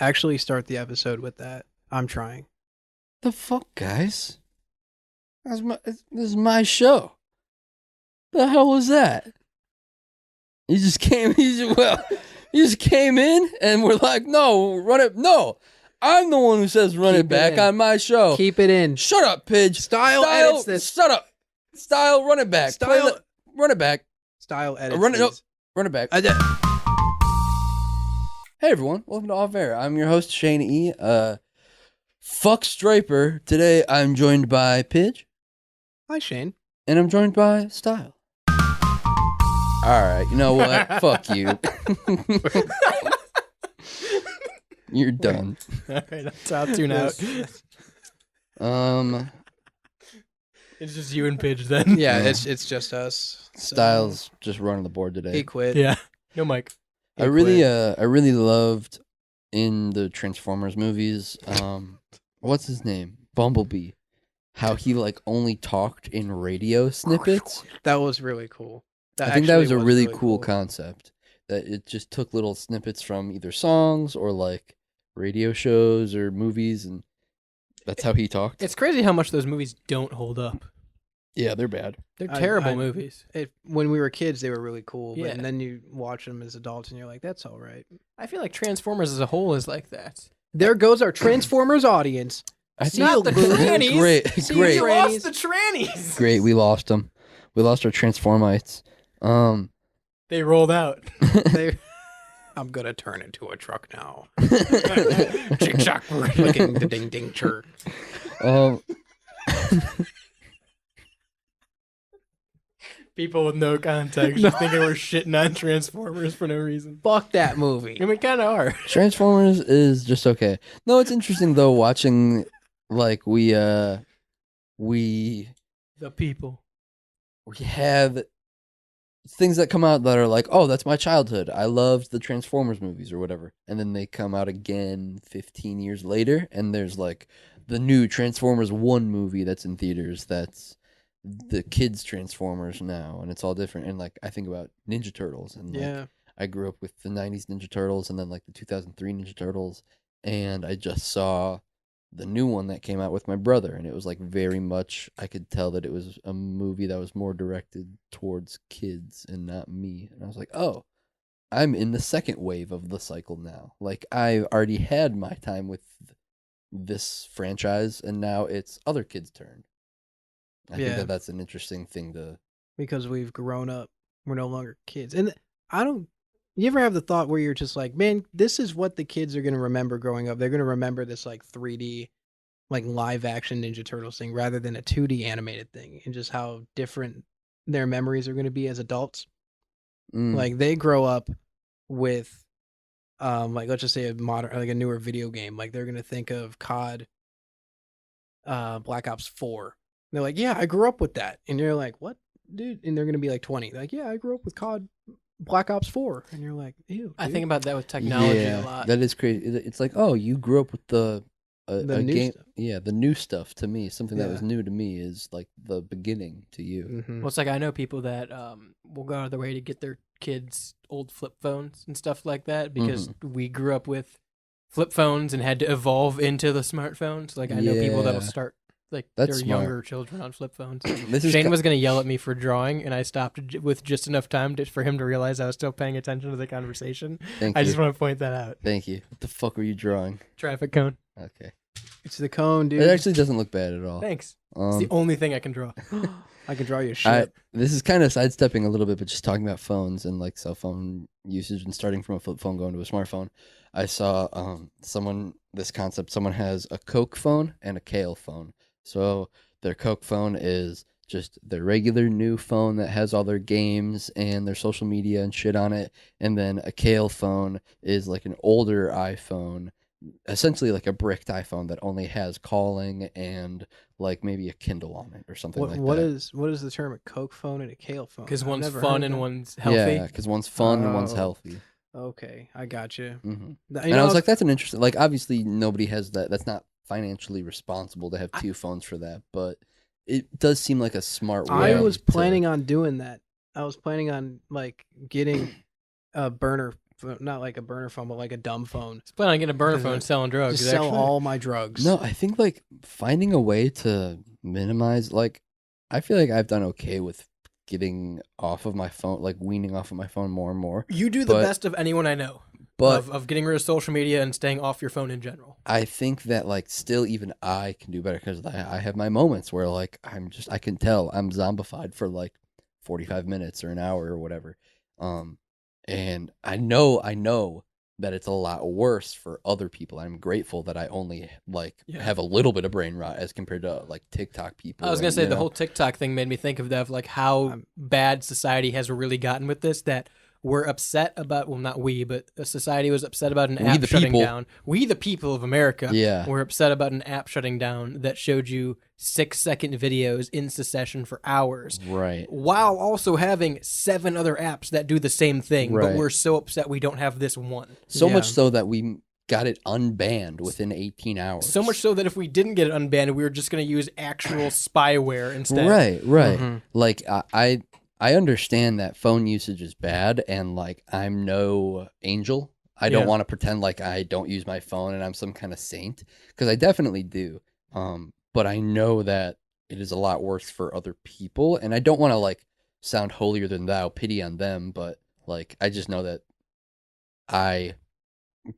Actually start the episode with that. I'm trying. The fuck, guys? This is my show. The hell was that? You just came. You just came in, and we're like, no, run it. No, I'm the one who says run Keep it it back in. on my show. Keep it in. Shut up, Pidge. Style edits this. Shut up. Style, run it back. Run it back. Style edits Run it. No, these. run it back. I did. Hey everyone, welcome to Off Air. I'm your host Shane E. Fuck Striper. Today I'm joined by Pidge. Hi, Shane. And I'm joined by Style. Alright, you know what? Fuck you. You're done. Alright, that's how tune out. It's just you and Pidge then. Yeah, Yeah. it's just us. So Styles just running the board he today. quit. Yeah. No mic. I really loved in the Transformers movies, what's his name? Bumblebee. How he like only talked in radio snippets. That was really cool. I think that was actually a really cool concept. That it just took little snippets from either songs or like radio shows or movies, and that's how he talked. It's crazy how much those movies don't hold up. Yeah, they're bad. They're terrible I- movies. When we were kids, they were really cool. Yeah. And then you watch them as adults, and you're like, that's all right. I feel like Transformers as a whole is like that. There goes our Transformers audience. I See you, the loser. trannies. Great, See, great, you lost Trannies. the trannies. great. We lost them. We lost our Transformites. They rolled out. I'm gonna turn into a truck now. Chick shock. Clicking the ding ding chirp. People with no context just thinking we're shitting on Transformers for no reason. Fuck that movie. And we kind of are. Transformers is just okay. No, it's interesting though watching like we The people. have things that come out that are like, oh, that's my childhood. I loved the Transformers movies or whatever. And then they come out again 15 years later and there's like the new Transformers 1 movie that's in theaters that's the kids Transformers now, and it's all different. And like I think about Ninja Turtles, and like, Yeah. I grew up with the 90s Ninja Turtles and then like the 2003 Ninja Turtles, and I just saw the new one that came out with my brother, and it was like very much, I could tell that it was a movie that was more directed towards kids and not me. And I was like, oh, I'm in the second wave of the cycle now. Like I already had my time with this franchise, and now it's other kids' turn. I think Yeah. that's an interesting thing to. Because we've grown up. We're no longer kids. And you ever have the thought where you're just like, man, this is what the kids are going to remember growing up. They're going to remember this like 3D, like live action Ninja Turtles thing rather than a 2D animated thing, and just how different their memories are going to be as adults. Like they grow up with, like let's just say a newer video game. Like they're going to think of COD, Black Ops 4. They're like, yeah, I grew up with that. And you're like, what, dude? And they're going to be like 20. Like, yeah, I grew up with COD Black Ops 4. And you're like, ew. I dude. think about that with technology yeah, a lot. that is crazy. It's like, oh, you grew up with the The new game. stuff. Yeah, the new stuff to me. Something that was Yeah. new to me is like the beginning to you. Mhm. Well, it's like I know people that will go out of their way to get their kids old flip phones and stuff like that because we grew up with flip phones and had to evolve into the smartphones. Like I know people that'll Yeah. start like That's their smart. younger children on flip phones. This is Shane was going to yell at me for drawing, and I stopped with just enough time for him to realize I was still paying attention to the conversation. Thank I you. just want to point that out. Thank you. What the fuck were you drawing? Traffic cone. Okay. It's the cone, dude. It actually doesn't look bad at all. Thanks. It's the only thing I can draw. I can draw you a ship. This is kind of sidestepping a little bit, but just talking about phones and like cell phone usage and starting from a flip phone going to a smartphone. I saw this concept. Someone has a Coke phone and a Kale phone. So their Coke phone is just their regular new phone that has all their games and their social media and shit on it. And then a Kale phone is like an older iPhone, essentially like a bricked iPhone that only has calling and like maybe a Kindle on it or something like What that. is the term a Coke phone and a Kale phone? Because I've one's never fun heard and that. one's healthy. Yeah, because one's fun and one's Oh. healthy. Okay, I got you. Hmm You And know, I was like, that's an interesting. Like, obviously, nobody has that. That's not financially responsible to have two phones for that, but it does seem like a smart way. I was to- planning on doing that. I was planning on like getting a burner not like a burner phone, but like a dumb phone. It's planning on getting a burner phone selling drugs. Just sell actually. all my drugs. No, I think like finding a way to minimize, like, I feel like I've done okay with getting off of my phone, like weaning off of my phone more and more. You do the But- best of anyone I know. But Of getting rid of social media and staying off your phone in general. I think that like still even I can do better because I have my moments where like I can tell I'm zombified for like 45 minutes or an hour or whatever. And I know that it's a lot worse for other people. I'm grateful that I only like have a little bit of brain rot as compared to like TikTok people. I was gonna and, say you the know. whole TikTok thing made me think of that, of like how bad society has really gotten with this. That we're upset about. Well, not we, but society was upset about an app the shutting people. down. We, the people of America, Yeah. were upset about an app shutting down that showed you 6-second videos in succession for hours. Right. While also having 7 other apps that do the same thing, but Right. we're so upset we don't have this one. So much so that we got it unbanned within 18 hours. So much so that if we didn't get it unbanned, we were just going to use actual spyware instead. Right. Mhm. Like I understand that phone usage is bad, and like I'm no angel. I don't want to pretend like I don't use my phone and I'm some kind of saint, because I definitely do. But I know that it is a lot worse for other people, and I don't want to like sound holier than thou, pity on them, but like I just know that I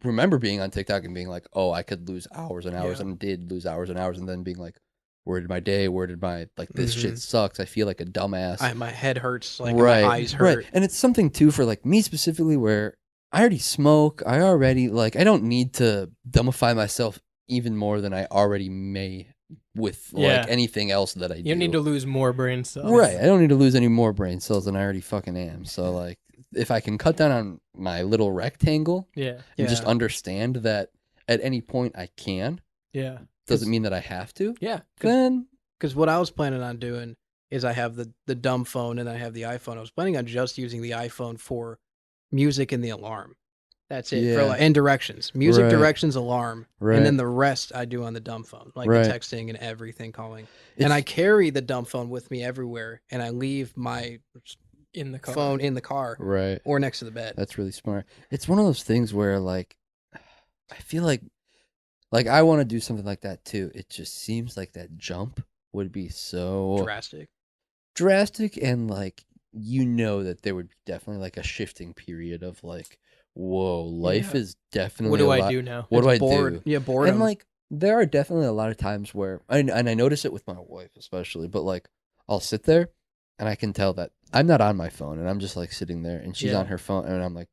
remember being on TikTok and being like, oh, I could lose hours and hours, and did lose hours and hours, and then being like, where did my day? Where did my like this shit sucks? I feel like a dumbass. My head hurts, like right, my eyes hurt. right. And it's something too for like me specifically where I already smoke. I already like I don't need to dumbify myself even more than I already may with like anything else that I do. You don't need to lose more brain cells. Right. I don't need to lose any more brain cells than I already fucking am. So like if I can cut down on my little rectangle and just understand that at any point I can. Yeah. Doesn't mean that I have to. Yeah. Then because what I was planning on doing is I have the dumb phone and I have the iPhone. I was planning on just using the iPhone for music and the alarm. That's it. For and directions, music, directions, alarm, and then the rest I do on the dumb phone, like the texting and everything, calling. And I carry the dumb phone with me everywhere, and I leave my phone in the car, or next to the bed. That's really smart. It's one of those things where like I feel like I want to do something like that too. It just seems like that jump would be so drastic, and like that there would be definitely like a shifting period of like, whoa, life is definitely. What do I do now? What do I do? Yeah, boredom. And like there are definitely a lot of times where, and I notice it with my wife especially, but like I'll sit there and I can tell that I'm not on my phone, and I'm just like sitting there, and she's on her phone, and I'm like,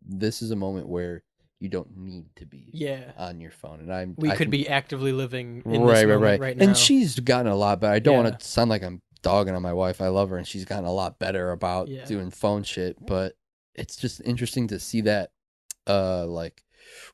this is a moment where you don't need to be on your phone, and we could be actively living in this moment right now. And she's gotten a lot better. I don't want to sound like I'm dogging on my wife. I love her, and she's gotten a lot better about doing phone shit. But it's just interesting to see that like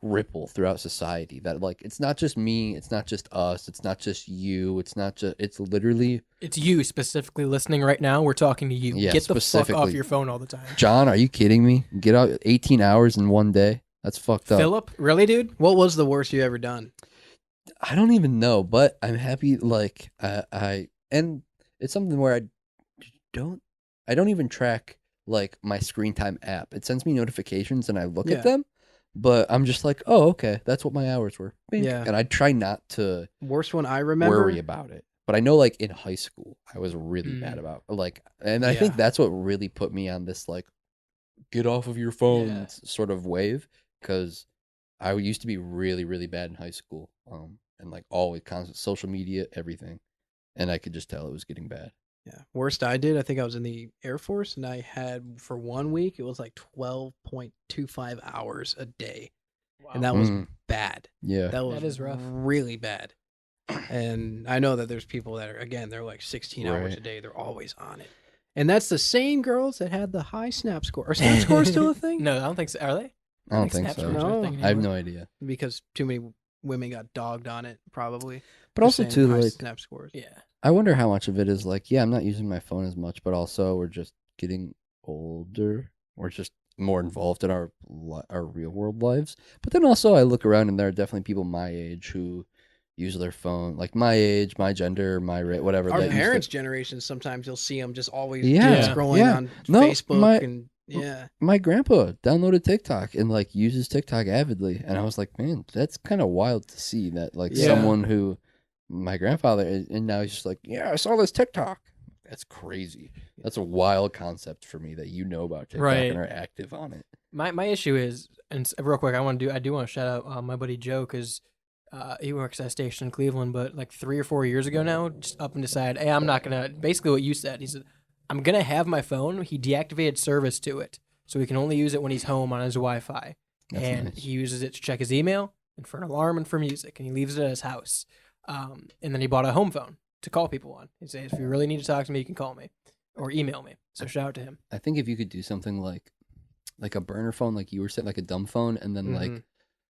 ripple throughout society. That like it's not just me, it's not just us, it's not just you, it's literally it's you specifically listening right now. We're talking to you. Get the fuck off your phone all the time. John, are you kidding me? Get out 18 hours in one day. That's fucked up. Philip, really, dude? What was the worst you ever done? I don't even know, but I'm happy. Like and it's something where I don't even track like my screen time app. It sends me notifications and I look at them, but I'm just like, oh, okay, that's what my hours were. Bink. Yeah. And I try not to worst one I remember worry about it. But I know like in high school I was really bad about like, and I think that's what really put me on this like get off of your phone sort of wave, because I used to be really, really bad in high school. And like always constant social media, everything. And I could just tell it was getting bad. Yeah. Worst I did, I think I was in the Air Force, and I had for 1 week, it was like 12.25 hours a day. Wow. And that was bad. Yeah. That is rough. Really bad. And I know that there's people that are, again, they're like 16 hours a day. They're always on it. And that's the same girls that had the high snap score. Are snap scores still a thing? No, I don't think so. Are they? I don't think so. No. I have no idea. Because too many women got dogged on it, probably. But also too, like snap scores. Yeah. I wonder how much of it is like, I'm not using my phone as much, but also we're just getting older. We're just more involved in our real world lives. But then also I look around and there are definitely people my age who use their phone, like my age, my gender, my rate, whatever. Our parents' generation, sometimes you'll see them just always scrolling on Facebook. Yeah. My grandpa downloaded TikTok and like uses TikTok avidly, and I was like, man, that's kind of wild to see that like Yeah. someone who my grandfather is, and now he's just like, yeah, I saw this TikTok. That's crazy. That's a wild concept for me that you know about TikTok Right. and are active on it. My issue is, and real quick, I do want to shout out my buddy Joe, because he works at a station in Cleveland, but like 3 or 4 years ago now, just up and decided, hey, I'm not gonna. Basically, what you said, he said, I'm gonna have my phone. He deactivated service to it, so he can only use it when he's home on his Wi-Fi, That's and nice. he uses it to check his email and for an alarm and for music, and he leaves it at his house. And then he bought a home phone to call people on. He says, if you really need to talk to me, you can call me or email me. So shout out to him. I think if you could do something like a burner phone, like you were saying, like a dumb phone, and then like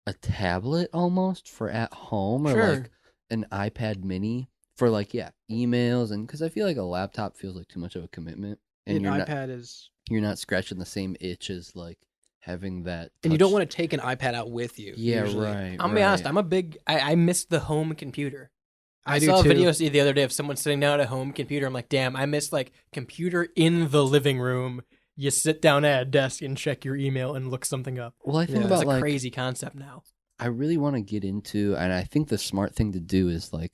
a tablet almost for at home, or Sure. like an iPad mini for like emails, and because I feel like a laptop feels like too much of a commitment, and An you're iPad is, not scratching the same itch as like having that. and you don't touch- want to take an iPad out with you. Yeah, usually. right. I'm gonna be honest. right. I miss the home computer. I I do saw a too. video the other day of someone sitting down at a home computer. I'm like, damn, I miss like computer in the living room. You sit down at a desk and check your email and look something up. Well, I think Yeah. It's about a like crazy concept now. I really want to get into, and I think the smart thing to do is like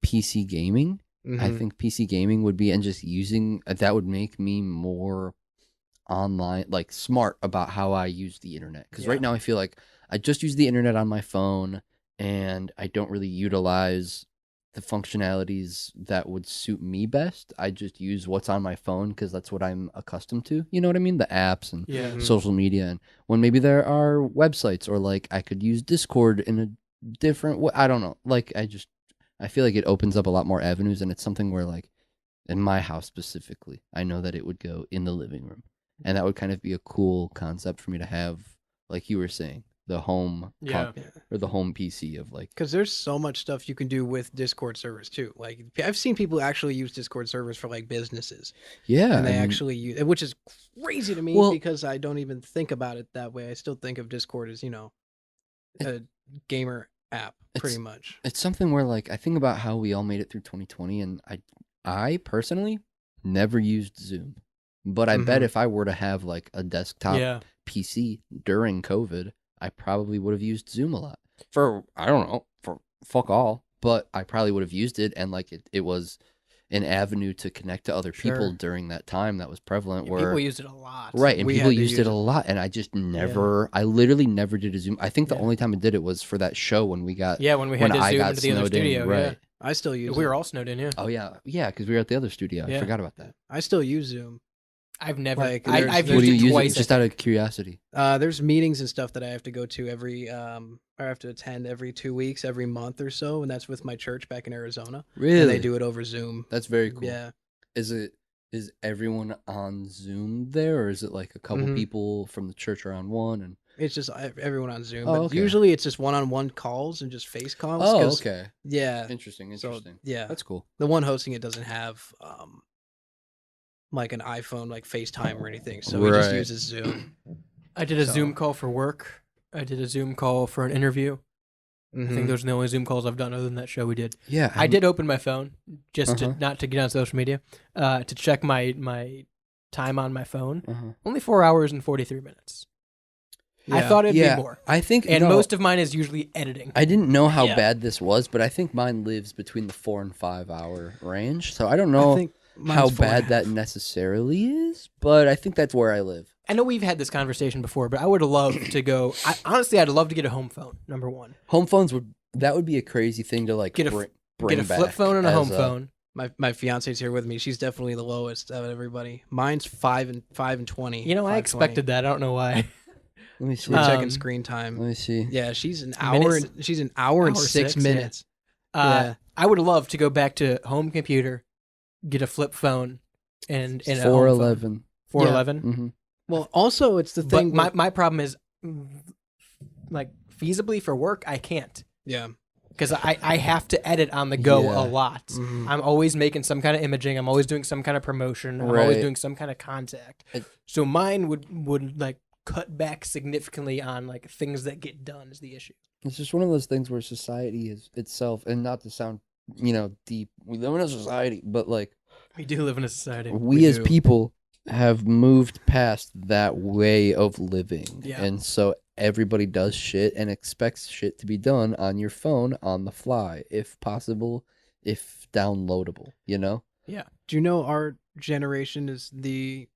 PC gaming. I Mhm. think PC gaming would be, and just using that would make me more online, like smart about how I use the internet. Because Yeah. right now I feel like I just use the internet on my phone, and I don't really utilize the functionalities that would suit me best. I just use what's on my phone because that's what I'm accustomed to. You know what I mean? The apps and Yeah. Mhm. social media, and when maybe there are websites, or like I could use Discord in a different way. I don't know. Like I feel like it opens up a lot more avenues, and it's something where like in my house specifically, I know that it would go in the living room, and that would kind of be a cool concept for me to have, like you were saying, the home Yeah. or the home PC of like. Because there's so much stuff you can do with Discord servers too. Like I've seen people actually use Discord servers for like businesses, Yeah, and they I mean, actually use, which is crazy to me Well- because I don't even think about it that way. I still think of Discord as a gamer app, pretty much. it's something where like I think about how we all made it through 2020, and I personally never used Zoom, but I bet Mhm. if I were to have like a desktop Yeah. PC during COVID, I probably would have used Zoom a lot. For I don't know, for fuck all, but I probably would have used it, and like it was an avenue to connect to other people Sure. during that time that was prevalent. Yeah, where people used it a lot. right, and We people had to used use it a it. lot, and I just never, I literally never did a Zoom. I think the Yeah. only time I did it was for that show when we got Yeah, when we had to I zoom got into the other snowed in, studio. right? I still Yeah. use We it. were all snowed in, yeah. Oh yeah, because we were at the other studio. I Yeah. forgot about that. I still use Zoom. I've never. Like, I've there's- What do you used it use twice. it just I out think. of curiosity? There's meetings and stuff that I have to go to every or I have to attend every 2 weeks, every month or so, and that's with my church back in Arizona. Really? And they do it over Zoom. That's very cool. Yeah. Is everyone on Zoom there, or is it like a couple Mhm. people from the church are on one? And It's just everyone on Zoom. Oh, But okay. usually it's just one-on-one calls and just face calls. oh, 'cause- okay, Yeah. interesting. So, Interesting. yeah. That's cool. The one hosting it doesn't have like an iPhone, like FaceTime or anything. So he just Right. uses Zoom. I did a So- Zoom call for work. I did a Zoom call for an interview. I Mhm. think those are the only Zoom calls I've done other than that show we did. Yeah, I did open my phone just Uh-huh. to not to get on social media, to check my time on my phone. Uh-huh. Only 4 hours and 43 minutes. I Yeah. thought it'd Yeah, be more. I think, And no, most of mine is usually editing. I didn't know how Yeah. bad this was, but I think mine lives between the 4 and 5 hour range. So I don't I know think how mine's 4.5. bad that necessarily is, but I think that's where I live. I know we've had this conversation before, but I would love to go. Honestly, I'd love to get a home phone. Number one, Home phones would be a crazy thing to like Get a bring get a flip back phone and a as home phone. My fiance's here with me. She's definitely the lowest out of everybody. Mine's 5 and 20. You know, I 5:20. expected that. I don't know why. Let me see. We're Um, checking screen time. Let me see. Yeah, she's an Minutes? hour. She's an hour and Hour 6 6, yeah. minutes. Uh, I would love to go back to home computer, get a flip phone, and a home phone. 411. 411. Mm-hmm. Well, also it's the But thing. my problem is, like, feasibly for work, I can't. Yeah. Because I have to edit on the go Yeah. a lot. Mhm. I'm always making some kind of imaging. I'm always doing some kind of promotion. I'm Right. always doing some kind of contact. It- So mine would like cut back significantly on like things that get done is the issue. It's just one of those things where society is itself, and not to sound, deep. We live in a society, but like We do live in a society. we We as do. people have moved past that way of living. Yeah. And so everybody does shit and expects shit to be done on your phone on the fly, if possible, if downloadable, you know? Yeah. Do you know our generation is the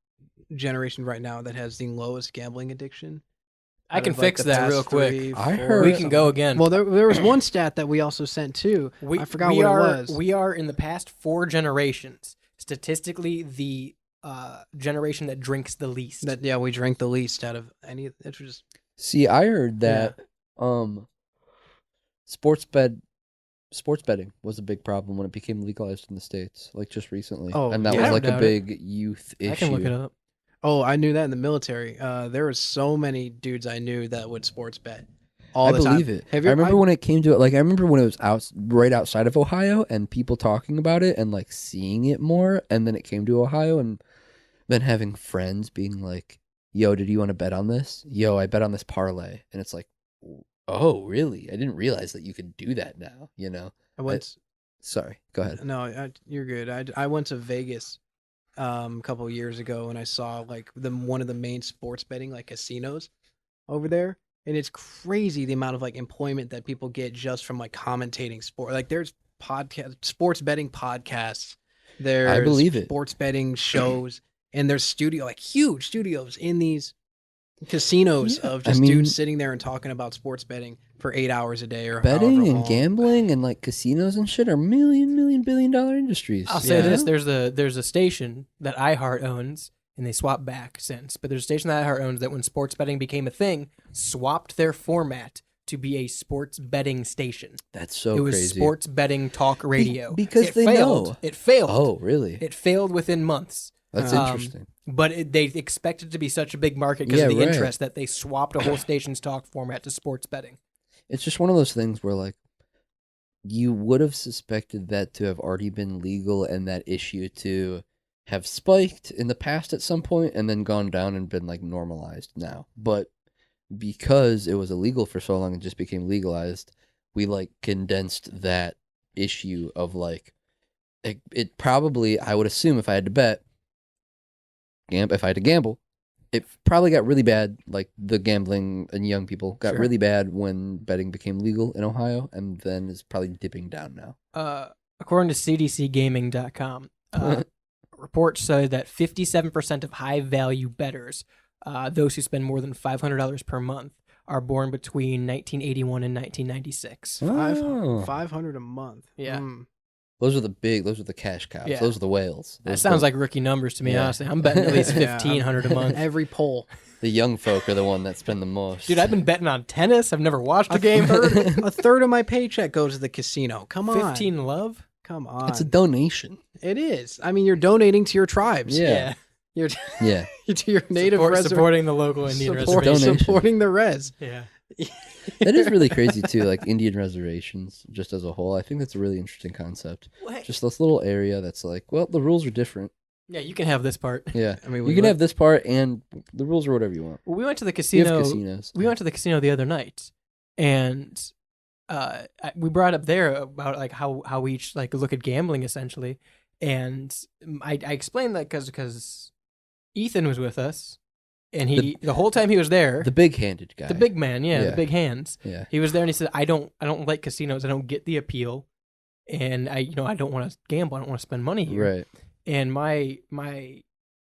generation right now that has the lowest gambling addiction? I Out can of, like, fix the that real past quick. 3, I 4, heard- We can go something. again. Well, there was one stat that we also sent too. I forgot what it was. We are in the past 4 generations statistically the generation that drinks the least. We drank the least out of any. It was just See, I heard that sports betting was a big problem when it became legalized in the States, like just recently. Oh, and that yeah. was I like don't a doubt it. big youth issue. I can look it up. Oh, I knew that in the military. There was so many dudes I knew that would sports bet all I the time. believe it. Have I you, remember when it came to it, like I remember when it was right outside of Ohio and people talking about it and like seeing it more, and then it came to Ohio and then having friends being like, "Yo, did you want to bet on this? Yo, I bet on this parlay." And it's like, "Oh, really? I didn't realize that you could do that now, you know?" I went. Sorry, go ahead. No, you're good. I went to Vegas a couple of years ago and I saw like one of the main sports betting like casinos over there, and it's crazy the amount of like employment that people get just from like commentating sport. Like there's sports betting podcasts, there's believe it. sports betting shows, and there's huge studios in these casinos Yeah, of just I mean- dudes sitting there and talking about sports betting for 8 hours a day or Betting however and long. gambling and like casinos and shit are billion-dollar industries. I'll say Yeah. this: there's a station that iHeart owns, and they swapped back since. But there's a station that iHeart owns that when sports betting became a thing, swapped their format to be a sports betting station. That's so it was crazy. sports betting talk radio because it they failed. know. It failed. Oh, really? It failed within months. That's interesting. But they expected it to be such a big market because Yeah, of the right. interest that they swapped a whole station's talk format to sports betting. It's just one of those things where like you would have suspected that to have already been legal and that issue to have spiked in the past at some point and then gone down and been like normalized now. But because it was illegal for so long and just became legalized, we like condensed that issue of like it probably, I would assume if I had to bet, if I had to gamble, it probably got really bad, like the gambling and young people got Sure. really bad when betting became legal in Ohio, and then is probably dipping down now. According to CDCgaming.com, reports say that 57% of high-value bettors, those who spend more than $500 per month, are born between 1981 and 1996. Oh. 500 a month. Yeah. Those are the cash cows. Yeah. Those are the whales. That Those sounds the, like rookie numbers to me, Yeah. honestly. I'm betting at least Yeah, 1,500 a month. Every poll. the young folk are the one that spend the most. Dude, I've been betting on tennis. I've never watched a game. A third of my paycheck goes to the casino. Come on. 15 love? Come on. It's a donation. It is. I mean, you're donating to your tribes. Yeah. You're Yeah. to your native Supporting the local Indian support- reservation. Donation. supporting the res. Yeah. That is really crazy too, like Indian reservations just as a whole. I think that's a really interesting concept. What? Just this little area that's like, well, the rules are different. Yeah, you can have this part. Yeah. I mean, You can have this part and the rules are whatever you want. Well, we went to the We have casino. casinos. We went to the casino the other night, and we brought up there about like how we each like look at gambling essentially, and I explained that because Ethan was with us, and the whole time he was there, The big-handed guy. the big man, Yeah. the big hands, Yeah. he was there, and he said, I don't like casinos. I don't get the appeal, and I don't want to gamble. I don't want to spend money here. Right. And my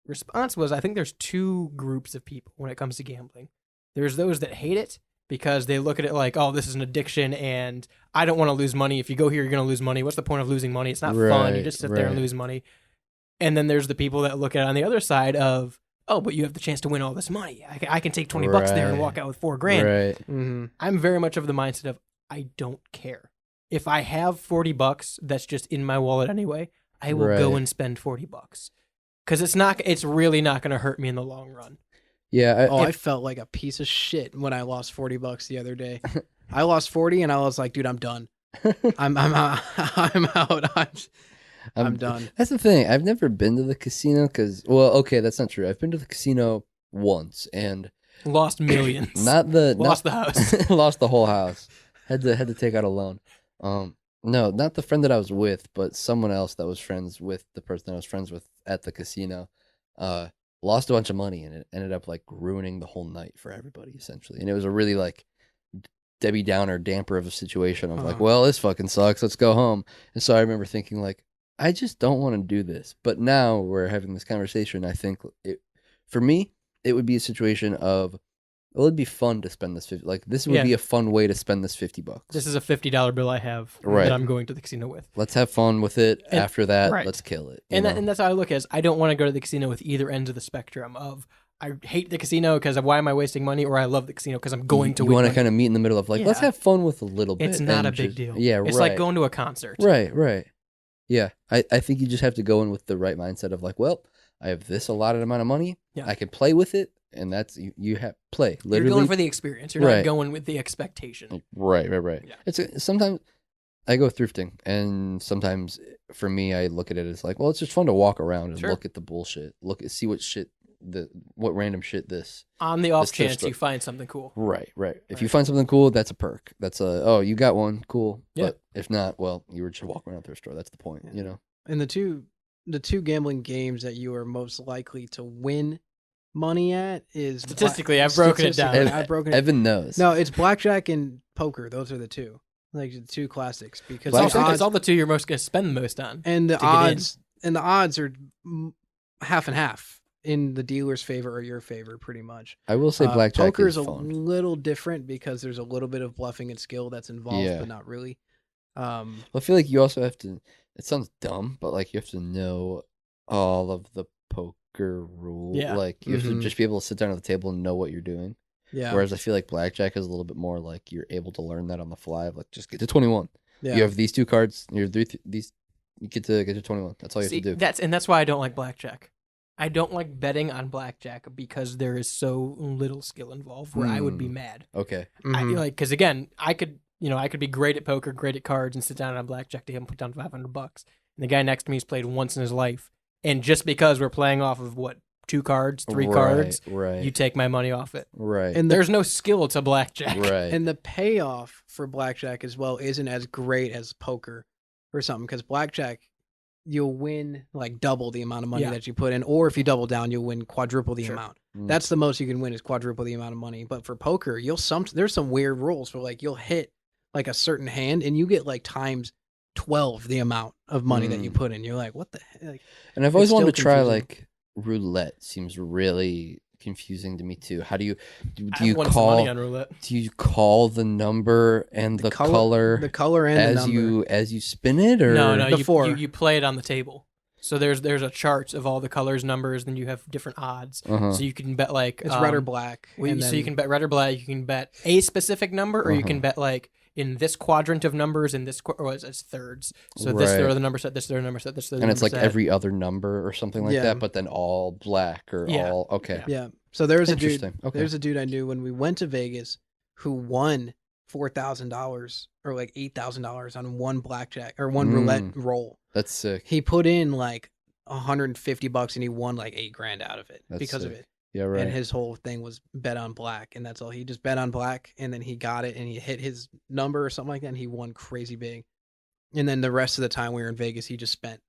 response was, I think there's two groups of people when it comes to gambling. There's those that hate it because they look at it like, oh, this is an addiction and I don't want to lose money. If you go here, you're going to lose money. What's the point of losing money? It's not fun. You Right, just sit there and right. lose money. And then there's the people that look at it on the other side of, oh, but you have the chance to win all this money. I can take 20 bucks there and Right. walk out with $4,000. Right. Mm-hmm. I'm very much of the mindset of, I don't care. If I have 40 bucks that's just in my wallet anyway, I will go Right. and spend 40 bucks. Cuz it's really not going to hurt me in the long run. Yeah. I felt like a piece of shit when I lost $40 the other day. I lost 40 and I was like, dude, I'm done. I'm out. I'm out. I'm done. That's the thing. I've never been to the casino because, well, okay, that's not true. I've been to the casino once and Lost millions. lost the house. lost the whole house. Had to take out a loan. No, not the friend that I was with, but someone else that was friends with the person that I was friends with at the casino. lost a bunch of money, and it ended up like ruining the whole night for everybody essentially. And it was a really like Debbie Downer damper of a situation of like, well, this fucking sucks. Let's go home. And so I remember thinking like, I just don't want to do this. But now we're having this conversation. I think for me, it would be a situation of, well, it'd be fun to spend this 50. Like this would be a fun way to spend this $50. This is a $50 bill I have that I'm going to the casino with. Let's have fun with it. And after that, let's kill it. And that's how I look at it. I don't want to go to the casino with either ends of the spectrum of I hate the casino because of why am I wasting money, or I love the casino because I'm going to win. You want to kind of meet in the middle of like, let's have fun with a little bit. It's not a big deal. Yeah, It's like going to a concert. Right. Yeah, I think you just have to go in with the right mindset of like, well, I have this allotted amount of money. Yeah. I can play with it, and that's you have play. Literally, you're going for the experience. You're not going with the expectation. Right. Yeah. It's sometimes I go thrifting, and sometimes for me, I look at it as like, well, it's just fun to walk around and look at the bullshit, see what random shit this on the off chance you find something cool. Right. If you find something cool, that's a perk. That's you got one, cool. Yeah. But if not, well, you were just walking around a thrift store. That's the point, you know. And the two gambling games that you are most likely to win money at is statistically. I've broken it down. Evan knows. No, it's blackjack and poker. Those are the two, like the two classics. Because it's all the two you're most going to spend the most on. And the odds are half and half. In the dealer's favor or your favor, pretty much. I will say blackjack poker is a little different because there's a little bit of bluffing and skill that's involved, but not really. I feel like you also have to. It sounds dumb, but like you have to know all of the poker rules. Yeah. Like you have to just be able to sit down at the table and know what you're doing. Yeah. Whereas I feel like blackjack is a little bit more like you're able to learn that on the fly. Of like just get to 21. Yeah. You have these two cards. You get to 21. That's all you have to do. That's why I don't like blackjack. I don't like betting on blackjack because there is so little skill involved where I would be mad. Okay. Because again, I could be great at poker, great at cards, and sit down on blackjack to him, put down $500, and the guy next to me has played once in his life, and just because we're playing off of 2 cards, 3 cards, you take my money off it. Right. And there's no skill to blackjack. Right. And the payoff for blackjack as well isn't as great as poker or something, because blackjack, you'll win like double the amount of money that you put in, or if you double down, you'll win quadruple the amount. That's the most you can win is quadruple the amount of money. But for poker, there's some weird rules where like you'll hit like a certain hand and you get like times 12 the amount of money that you put in. You're like, what the heck? And I've always wanted to try like roulette. Seems really confusing to me too. How do you call on roulette? Do you call the number and the color and as the number as you spin it, or no you play it on the table. So there's a chart of all the colors, numbers, then you have different odds. So you can bet like it's red or black. So you can bet red or black. You can bet a specific number, or you can bet like in this quadrant of numbers, in this it's thirds. So this third of the number set, this third number set, this third. And it's like set. every other number or something like that, but then all black or all Yeah. So there's a dude. Okay. There's a dude I knew when we went to Vegas who won $4,000 or like $8,000 on one blackjack or one roulette roll. That's sick. He put in like $150 and he won like $8,000 out of it because of it. Yeah, right. And his whole thing was bet on black, and that's all. He just bet on black, and then he got it, and he hit his number or something like that, and he won crazy big. And then the rest of the time we were in Vegas, he just spent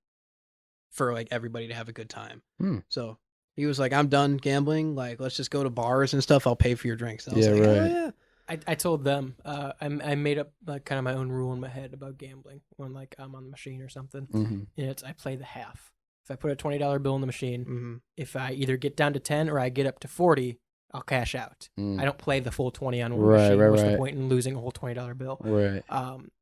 for like everybody to have a good time. So he was like, "I'm done gambling. Like, let's just go to bars and stuff. I'll pay for your drinks." And I was like, right. Oh, yeah. I told them I made up like kind of my own rule in my head about gambling when like I'm on the machine or something. And I play the half. If I put a $20 bill in the machine, if I either get down to 10 or I get up to 40, I'll cash out. I don't play the full 20 on one machine. What's the point in losing a whole $20 bill? Right.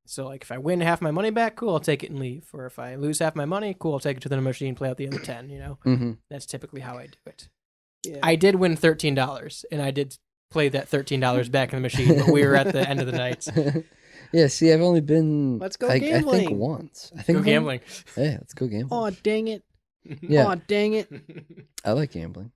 So like if I win half my money back, cool, I'll take it and leave. Or if I lose half my money, cool, I'll take it to the machine, play out the other 10. You know, that's typically how I do it. Yeah. I did win $13, and I did play that $13 back in the machine, but we were at the end of the night. Yeah, see, I've only been. Let's go gambling. I think once. Go gambling. Hey, let's go gambling. Oh, dang it. Yeah. Oh, dang it. I like gambling.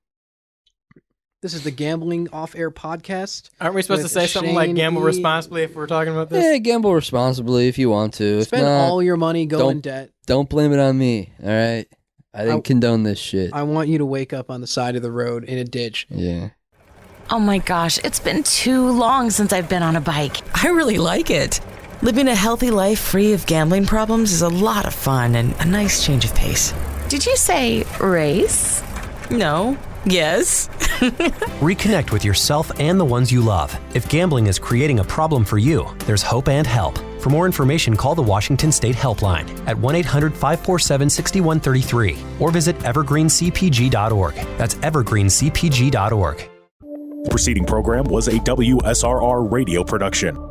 This is the Gambling Off-Air Podcast. Aren't we supposed to say something like gamble responsibly if we're talking about this? Yeah, gamble responsibly if you want to. Spend all your money, go in debt. Don't blame it on me, all right? I didn't condone this shit. I want you to wake up on the side of the road in a ditch. Yeah. Oh my gosh, it's been too long since I've been on a bike. I really like it. Living a healthy life free of gambling problems is a lot of fun and a nice change of pace. Did you say race? No, Yes. Reconnect with yourself and the ones you love. If gambling is creating a problem for you, there's hope and help. For more information, call the Washington State Helpline at 1-800-547-6133 or visit evergreencpg.org. That's evergreencpg.org. The preceding program was a WSRR radio production.